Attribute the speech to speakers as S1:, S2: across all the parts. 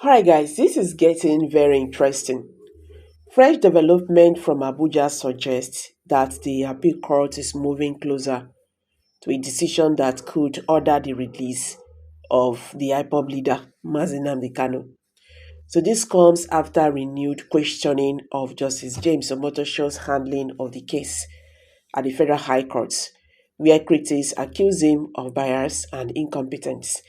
S1: Hi guys, this is getting very interesting. Fresh development from Abuja suggests that the appeal court is moving closer to a decision that could order the release of the IPOB leader, Nnamdi Kanu. So this comes after renewed questioning of Justice James Omotosho's handling of the case at the Federal High Court, where critics accuse him of bias and incompetence.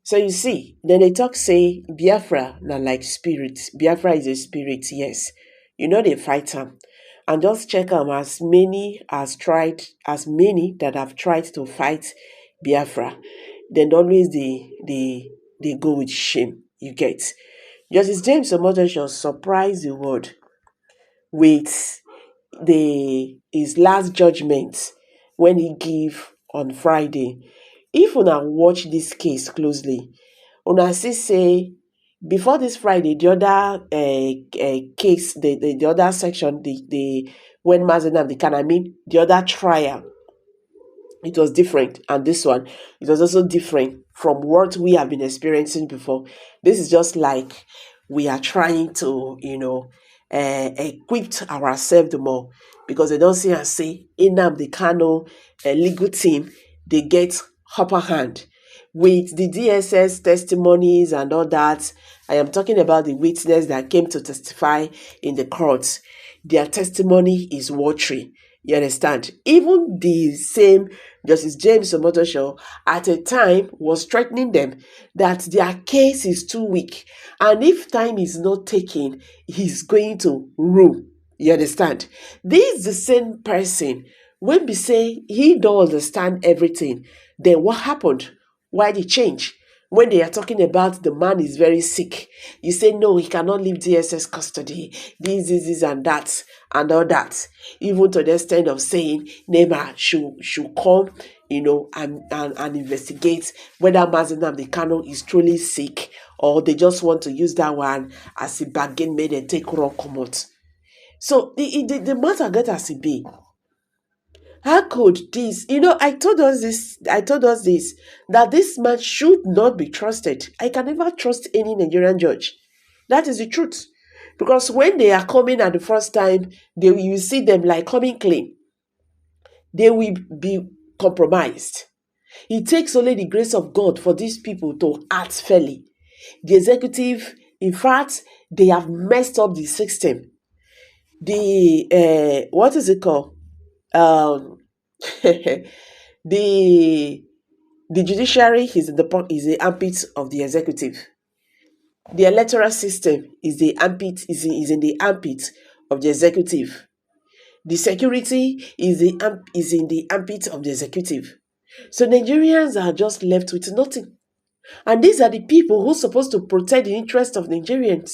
S1: So you see, then they talk say Biafra na like spirit. Biafra is a spirit, yes. You know they fight am. And just check as many that have tried to fight Biafra. Then always they go with shame. You get. Justice James Omotosho surprised the world with the his last judgment when he give on Friday. If una watch this case closely, una see say before this Friday, the other case, the other section, the when Mazenam, the other trial, it was different, and this one, it was also different from what we have been experiencing before. This is just like we are trying to, equip ourselves the more because they don't see and say Nnamdi Kanu legal team, they get upper hand with the DSS testimonies and all that. I am talking about the witness that came to testify in the court. Their testimony is watery. You understand? Even the same Justice James Omotosho at a time was threatening them that their case is too weak. And if time is not taken, he's going to rule. You understand? This is the same person when we say he don't understand everything, then what happened? Why the change? When they are talking about the man is very sick, you say no, he cannot leave DSS custody, this, and that, and all that. Even to the extent of saying Neymar should come, and investigate whether Nnamdi Kanu is truly sick or they just want to use that one as a bargain made and take wrong comot. So the matter get as it be. How could this? I told us this that this man should not be trusted. I can never trust any Nigerian judge. That is the truth. Because when they are coming at the first time, you see them like coming clean. They will be compromised. It takes only the grace of God for these people to act fairly. The executive, in fact, they have messed up the system. The what is it called? Um, the the judiciary is the armpit of the executive. The electoral system is in the armpit of the executive. The security is in the armpit of the executive. So Nigerians are just left with nothing. And these are the people who are supposed to protect the interests of Nigerians.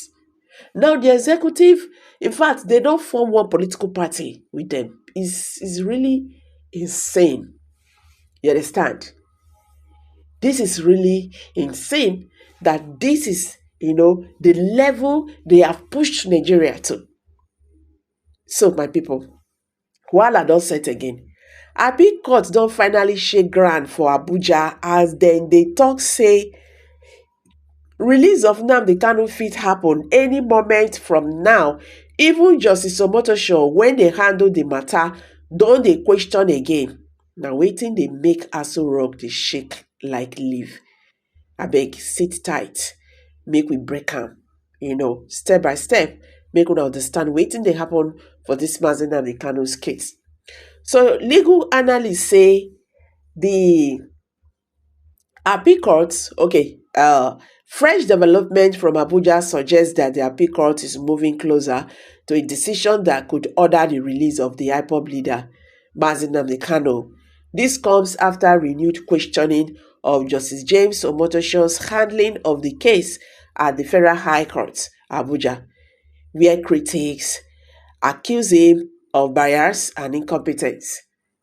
S1: Now the executive, in fact, they don't form one political party with them. It's really insane. You understand? This is really insane that this is, the level they have pushed Nigeria to. So, my people, while I don't set again, Abi court don't finally shake ground for Abuja as then they talk say release of Nnamdi Kanu fit happen any moment from now. Even Justice Omotosho, when they handle the matter, don't they question again. Now waiting they make Aso Rock dey shake like leaf. Abeg sit tight, make we break am, step by step, make una understand wetin dey happen for dis Mazi Nnamdi Kanu's case. So legal analysts say the appeal court, fresh development from Abuja suggests that the appeal court is moving closer to a decision that could order the release of the IPOB leader, Mazi Nnamdi Kanu. This comes after renewed questioning of Justice James Omotosho's handling of the case at the Federal High Court, Abuja, where critics accuse him of bias and incompetence.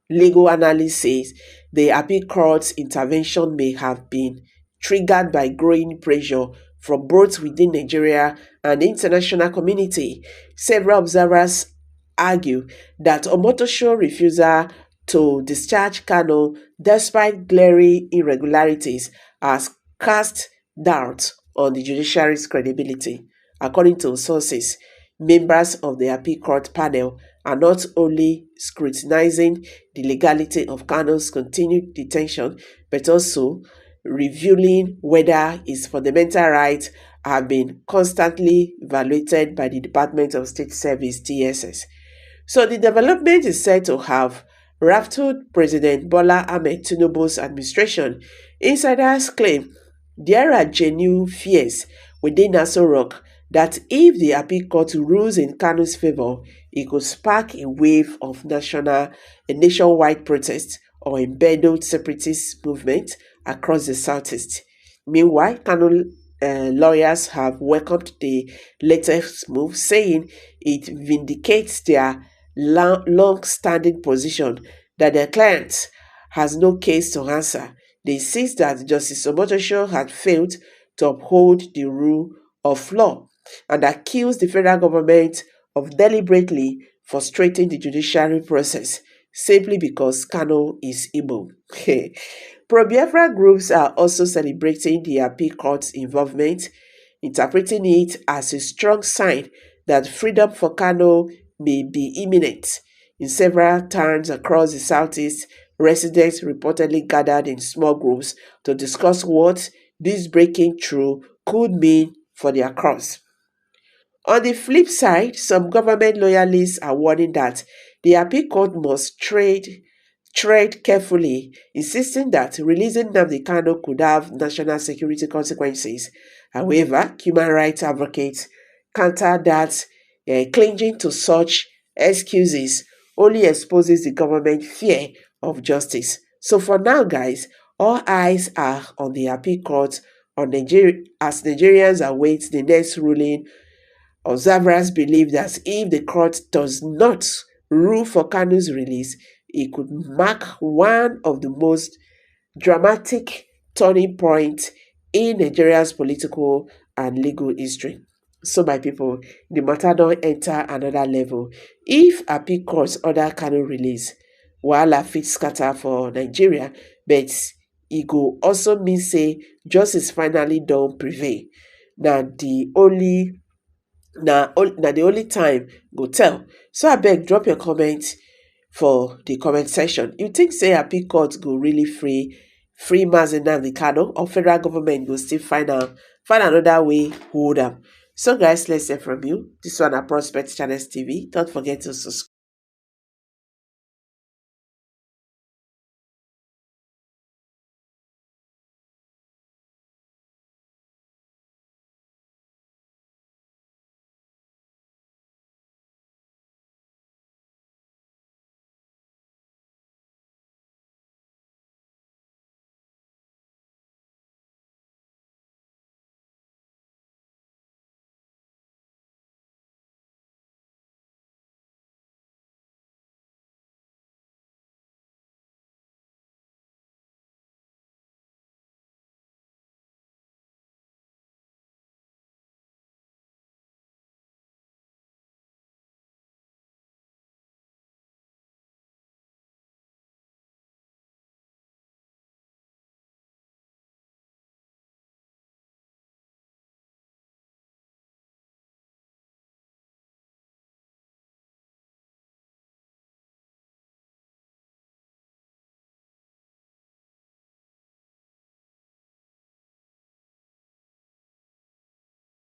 S1: Legal analyst says the appeal court's intervention may have been triggered by growing pressure from both within Nigeria and the international community. Several observers argue that Omotosho's refusal to discharge Kanu despite glaring irregularities has cast doubt on the judiciary's credibility. According to sources, members of the appeal court panel are not only scrutinizing the legality of Kanu's continued detention, but also revealing whether his fundamental rights have been constantly violated by the Department of State Service (DSS). So the development is said to have rattled President Bola Ahmed Tinubu's administration. Insiders claim there are genuine fears within Aso Rock that if the appeal court rules in Kanu's favor, it could spark a wave of a nationwide protest or embedded separatist movement across the southeast. Meanwhile, Kanu lawyers have welcomed the latest move, saying it vindicates their long-standing position that their client has no case to answer. They insist that Justice Omotosho had failed to uphold the rule of law and accused the federal government of deliberately frustrating the judiciary process simply because Kanu is Igbo. Pro-Biafra groups are also celebrating the appeal court's involvement, interpreting it as a strong sign that freedom for Kanu may be imminent. In several towns across the southeast, residents reportedly gathered in small groups to discuss what this breaking through could mean for their cause. On the flip side, some government loyalists are warning that the appeal court must tread carefully, insisting that releasing Nnamdi Kanu could have national security consequences. However, human rights advocates counter that clinging to such excuses only exposes the government fear of justice. So for now, guys, all eyes are on the appeal court as Nigerians await the next ruling. Observers believe that if the court does not rule for Kanu's release, it could mark one of the most dramatic turning points in Nigeria's political and legal history. So, my people, the matter don't enter another level. If appeal courts order Kanu release, wahala fit scatter for Nigeria, but it go also mean say justice finally don't prevail. Now the only time go tell. So abeg drop your comment for the comment section. You think say appeal court go really free Mazi Nnamdi Kanu, or federal government go still find another way hold am? So guys, let's hear from you. This one na Prospect Channels TV. Don't forget to subscribe.